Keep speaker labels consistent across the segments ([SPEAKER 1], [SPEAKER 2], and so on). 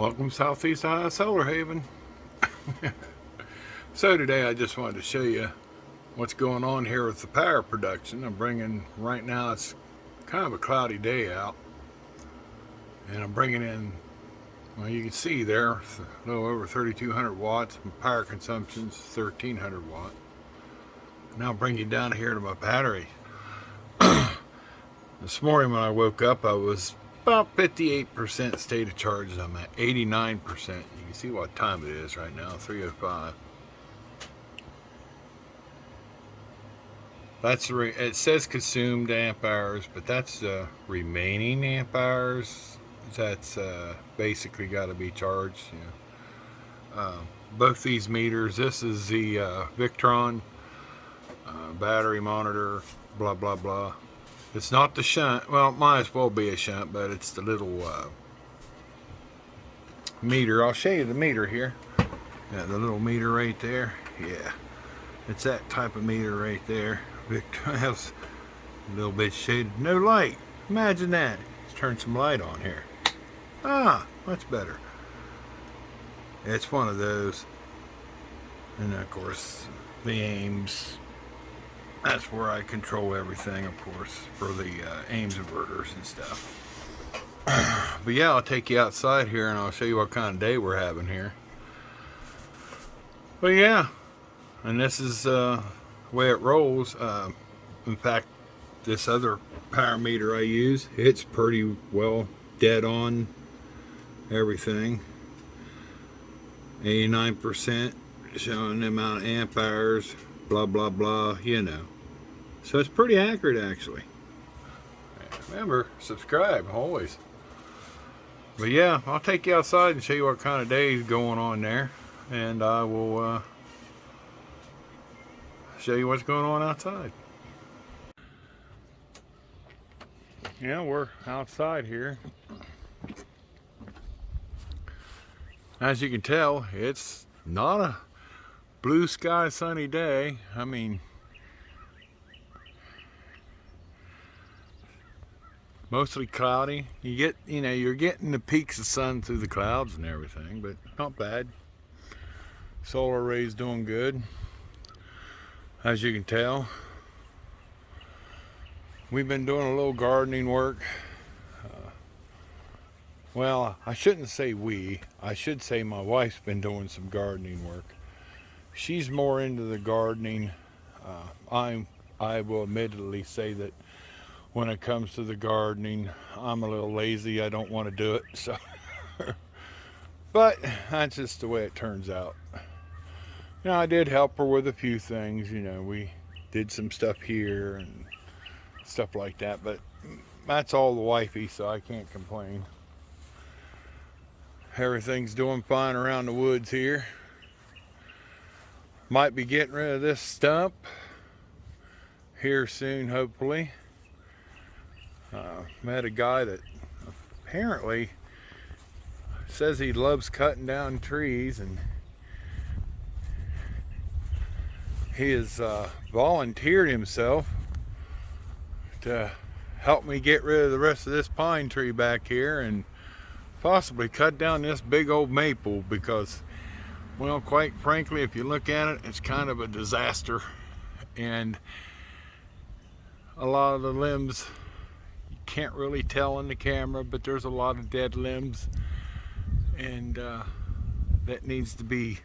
[SPEAKER 1] Welcome Southeast Ohio Solar Haven. So today I just wanted to show you what's going on here with the power production. I'm bringing, right now it's kind of a cloudy day out, and I'm bringing in, well, you can see there, a little over 3,200 watts. My power consumption's 1,300 watt. Now I'll bring you down here to my battery. This morning when I woke up, I was about 58% state of charge. I'm at 89%. You can see what time it is right now, 3:05. It says consumed amp hours, but that's the remaining amp hours that's basically got to be charged. Both these meters, this is the Victron battery monitor, blah blah blah. It's not the shunt. Well, it might as well be a shunt, but it's the little meter. I'll show you the meter here. Yeah, the little meter right there. Yeah, it's that type of meter right there. Victor has a little bit shaded. No light. Imagine that. Let's turn some light on here. Ah, that's better. It's one of those. And of course, the Ames. That's where I control everything, of course, for the Ames inverters and stuff. But yeah, I'll take you outside here and I'll show you what kind of day we're having here. But yeah, and this is the way it rolls. In fact, this other power meter I use, it's pretty well dead on everything. 89% showing the amount of amp hours, blah blah blah, you know. So it's pretty accurate actually. Remember, subscribe always. But yeah, I'll take you outside and show you what kind of day is going on there, and I will show you what's going on outside. Yeah, we're outside here. As you can tell, it's not a blue sky sunny day. I mean, mostly cloudy. You're getting the peaks of sun through the clouds and everything, but not bad. Solar array's doing good. As you can tell, we've been doing a little gardening work. Well, I shouldn't say we. I should say my wife's been doing some gardening work. She's more into the gardening. I will admittedly say that when it comes to the gardening, I'm a little lazy. I don't want to do it. So, but that's just the way it turns out. I did help her with a few things. We did some stuff here and stuff like that. But that's all the wifey, so I can't complain. Everything's doing fine around the woods here. Might be getting rid of this stump here soon, hopefully. Met a guy that apparently says he loves cutting down trees, and he has volunteered himself to help me get rid of the rest of this pine tree back here and possibly cut down this big old maple, because, well, quite frankly, if you look at it, it's kind of a disaster, and a lot of the limbs you can't really tell in the camera, but there's a lot of dead limbs, and that needs to be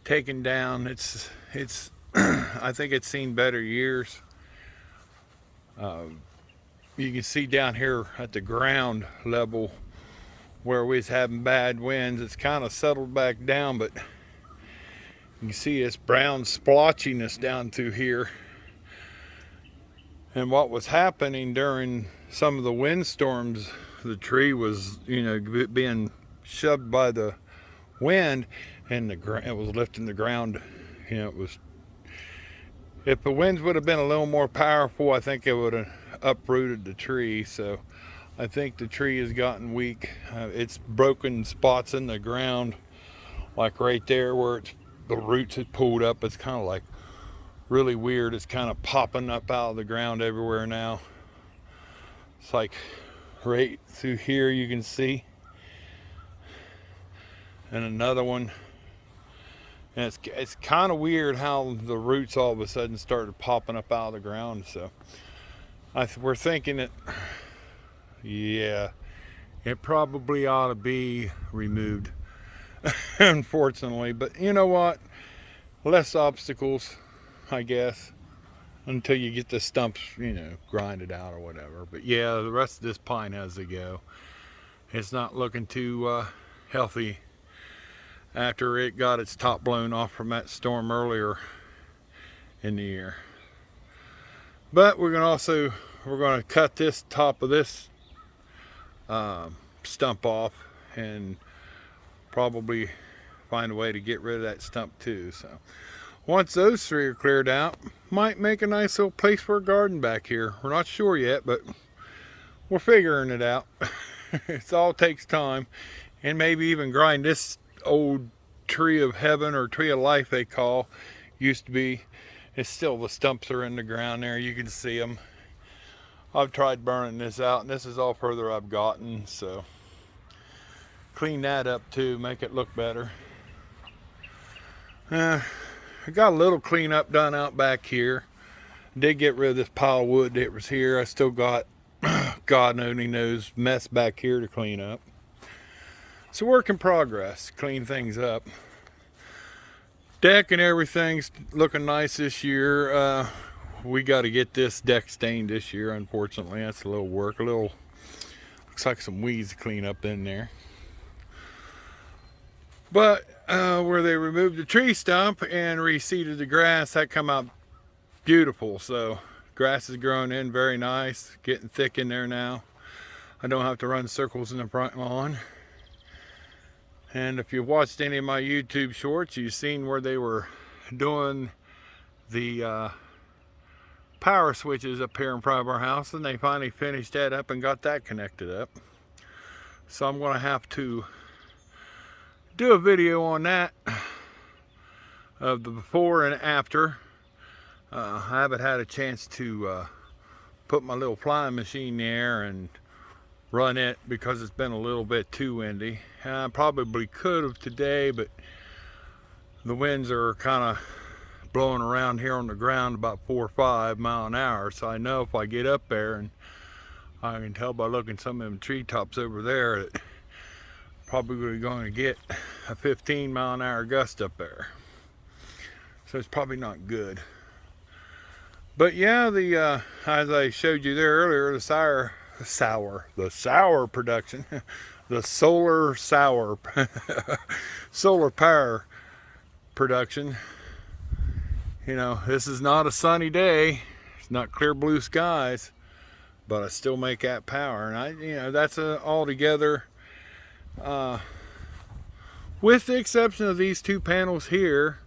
[SPEAKER 1] taken down. It's I think it's seen better years. You can see down here at the ground level where we was having bad winds, it's kind of settled back down, but you can see this brown splotchiness down through here. And what was happening during some of the windstorms, the tree was, being shoved by the wind, and it was lifting the ground. If the winds would have been a little more powerful, I think it would have uprooted the tree. So I think the tree has gotten weak. It's broken spots in the ground, like right there where the roots had pulled up. It's kind of like really weird. It's kind of popping up out of the ground everywhere now. It's like right through here, you can see. and another one. And it's kind of weird how the roots all of a sudden started popping up out of the ground. So we're thinking that, yeah, it probably ought to be removed, unfortunately. But you know what? Less obstacles, I guess, until you get the stumps, you know, grinded out or whatever. But yeah, the rest of this pine has to go. It's not looking too healthy after it got its top blown off from that storm earlier in the year. But we're going to cut this top of this stump off and probably find a way to get rid of that stump too. So once those three are cleared out, might make a nice little place for a garden back here. We're not sure yet, but we're figuring it out. It all takes time, and maybe even grind this old tree of heaven or tree of life they call, used to be. It's still, the stumps are in the ground there, you can see them. I've tried burning this out, and this is all further I've gotten, so clean that up too, make it look better. I got a little cleanup done out back here. Did get rid of this pile of wood that was here. I still got God only knows mess back here to clean up. It's a work in progress, clean things up. Deck and everything's looking nice this year. We got to get this deck stained this year, unfortunately. That's a little work, looks like some weeds to clean up in there. But where they removed the tree stump and reseeded the grass, that come out beautiful. So grass is growing in very nice, getting thick in there now. I don't have to run circles in the front lawn. And if you've watched any of my YouTube shorts, you've seen where they were doing the power switches up here in front of our house, and they finally finished that up and got that connected up. So I'm going to have to do a video on that, of the before and after. I haven't had a chance to put my little flying machine there and run it because it's been a little bit too windy. I probably could have today, but the winds are kind of blowing around here on the ground about 4 or 5 miles an hour. So I know if I get up there, and I can tell by looking at some of them treetops over there, that probably going to get a 15-mile-an-hour gust up there. So it's probably not good. But yeah, the as I showed you there earlier, the sour production, the solar power production. You know, this is not a sunny day. It's not clear blue skies, but I still make that power, and you know, that's altogether. With the exception of these two panels here,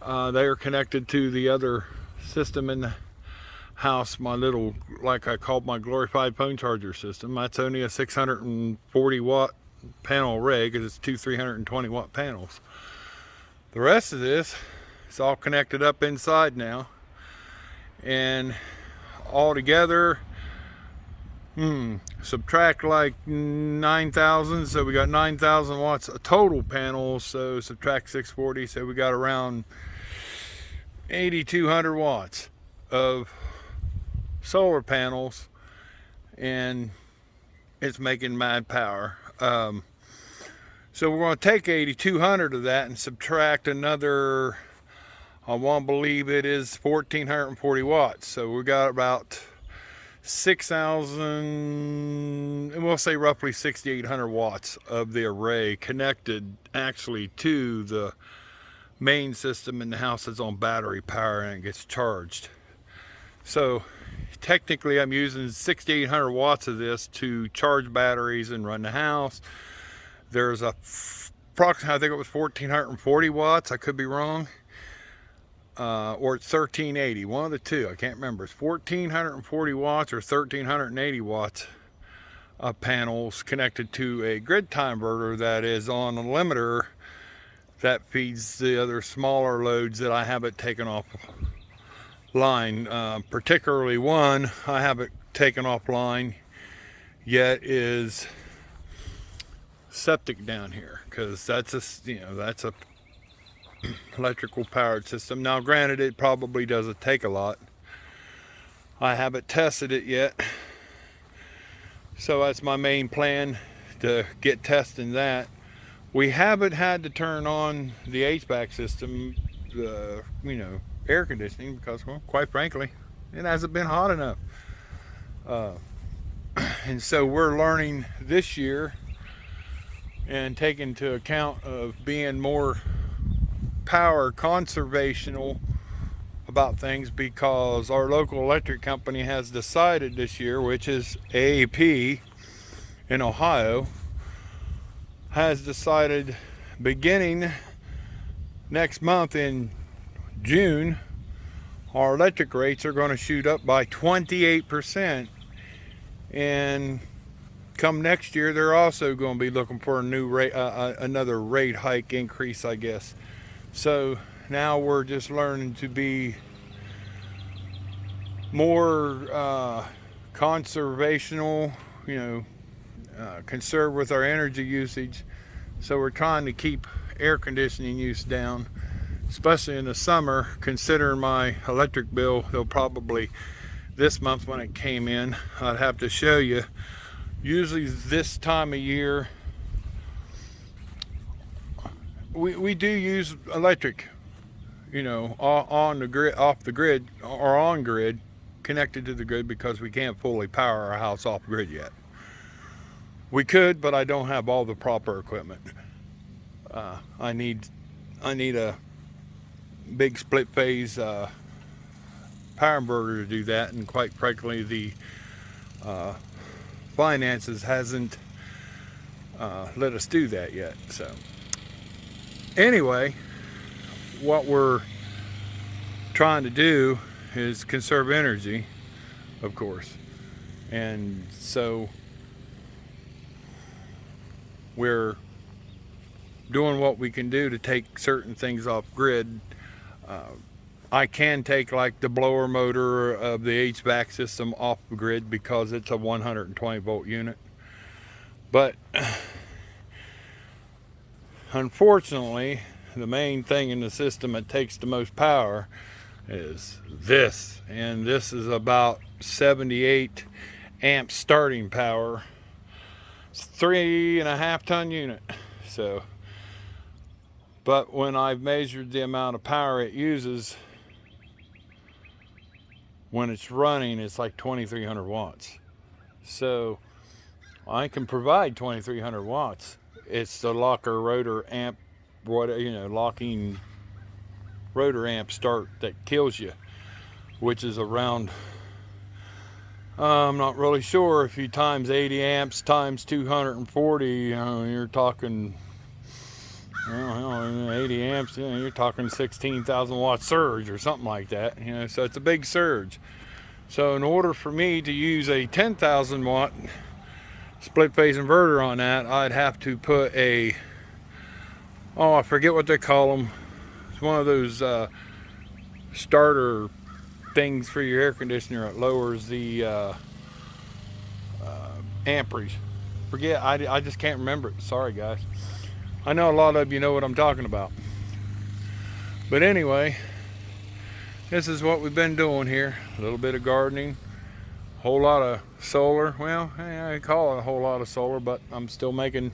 [SPEAKER 1] they are connected to the other system in the house, my little, like I called my glorified phone charger system. That's only a 640 watt panel array because it's two 320 watt panels. The rest of this is all connected up inside now, and all together, subtract like 9,000, so we got 9,000 watts of total panels. So subtract 640, so we got around 8,200 watts of solar panels, and it's making mad power. So we're going to take 8,200 of that and subtract another, I won't believe it is 1,440 watts. So we got about 6,000, and we'll say roughly 6,800 watts of the array connected actually to the main system in the house that's on battery power, and it gets charged. So technically I'm using 6,800 watts of this to charge batteries and run the house. There's approximately, I think it was 1,440 watts, I could be wrong, or it's 1,380, one of the two, I can't remember. It's 1,440 watts or 1,380 watts of panels connected to a grid time inverter that is on a limiter that feeds the other smaller loads that I haven't taken off line. Particularly one I haven't taken offline yet is septic down here, because that's a electrical powered system. Now granted, it probably doesn't take a lot. I haven't tested it yet, so that's my main plan, to get testing that. We haven't had to turn on the HVAC system, air conditioning, because, well, quite frankly, it hasn't been hot enough. And so we're learning this year and taking into account of being more power conservational about things, because our local electric company has decided this year, which is AEP in Ohio, has decided beginning next month in June, our electric rates are going to shoot up by 28%, and come next year they're also going to be looking for a new rate, another rate hike increase, I guess. So now we're just learning to be more conservational, conserve with our energy usage. So we're trying to keep air conditioning use down, especially in the summer. Considering my electric bill, they'll probably, this month when it came in, I'd have to show you. Usually this time of year, we do use electric, on the grid, off the grid, or on grid, connected to the grid, because we can't fully power our house off grid yet. We could, but I don't have all the proper equipment. I need a big split phase power inverter to do that, and quite frankly, the finances hasn't let us do that yet. So anyway, what we're trying to do is conserve energy, of course, and so we're doing what we can do to take certain things off grid. I can take like the blower motor of the HVAC system off the grid because it's a 120 volt unit, but unfortunately the main thing in the system that takes the most power is this, and this is about 78 amps starting power. It's 3.5 ton unit. So, but when I've measured the amount of power it uses when it's running, it's like 2300 watts. So I can provide 2300 watts. It's the locker rotor amp, locking rotor amp start that kills you, which is around, I'm not really sure, if you times 80 amps times 240, you're talking, 80 amps, you're talking 16,000 watt surge or something like that, so it's a big surge. So in order for me to use a 10,000 watt split phase inverter on that, I'd have to put I forget what they call them. It's one of those starter things for your air conditioner that lowers the amperage. I just can't remember it. Sorry guys. I know a lot of you know what I'm talking about. But anyway, this is what we've been doing here. A little bit of gardening, a whole lot of solar. Well, I call it a whole lot of solar, but I'm still making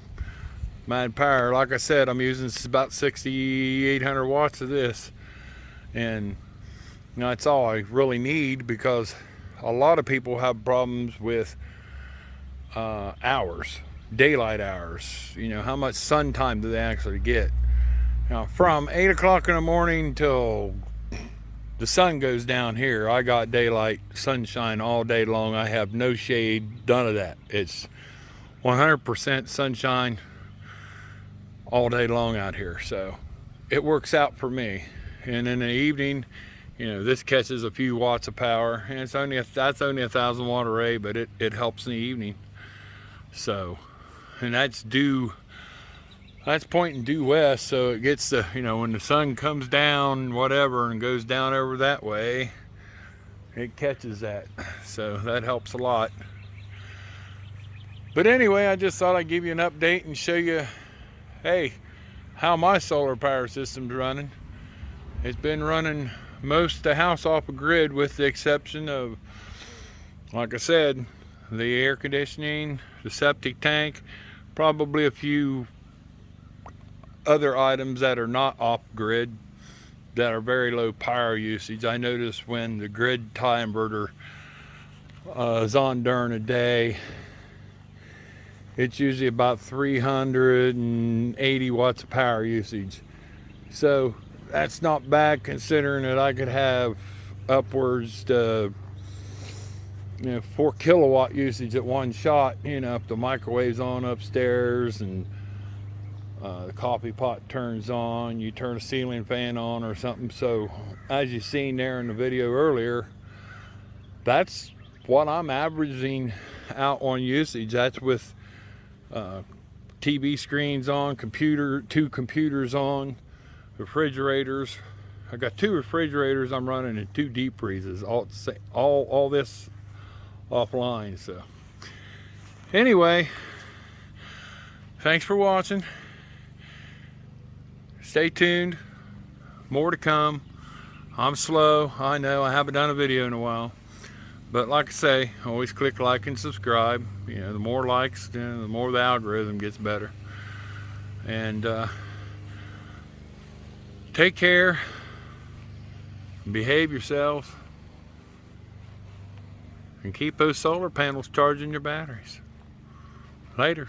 [SPEAKER 1] mad power. Like I said, I'm using about 6,800 watts of this, and that's all I really need, because a lot of people have problems with hours, daylight hours. How much sun time do they actually get? Now, from 8 o'clock in the morning till the sun goes down here, I got daylight, sunshine all day long. I have no shade, none of that. It's 100% sunshine all day long out here, so it works out for me. And in the evening, this catches a few watts of power, and that's only a 1,000 watt array, but it helps in the evening. So, and that's pointing due west, so it gets the, when the sun comes down, whatever, and goes down over that way, it catches that. So that helps a lot. But anyway, I just thought I'd give you an update and show you, hey, how my solar power system's running. It's been running most of the house off a grid, with the exception of, like I said, the air conditioning, the septic tank, probably a few other items that are not off grid that are very low power usage. I noticed when the grid tie inverter is on during a day, it's usually about 380 watts of power usage. So that's not bad, considering that I could have upwards to 4 kilowatt usage at one shot, if the microwave's on upstairs and the coffee pot turns on, you turn a ceiling fan on or something. So as you seen there in the video earlier, that's what I'm averaging out on usage. That's with TV screens on, two computers on, refrigerators. I got 2 refrigerators I'm running and 2 deep freezes, all this offline. So anyway, thanks for watching. Stay tuned, more to come. I'm slow, I know, I haven't done a video in a while, but like I say, always click like and subscribe. The more likes, the more the algorithm gets better. And take care, behave yourselves, and keep those solar panels charging your batteries. Later.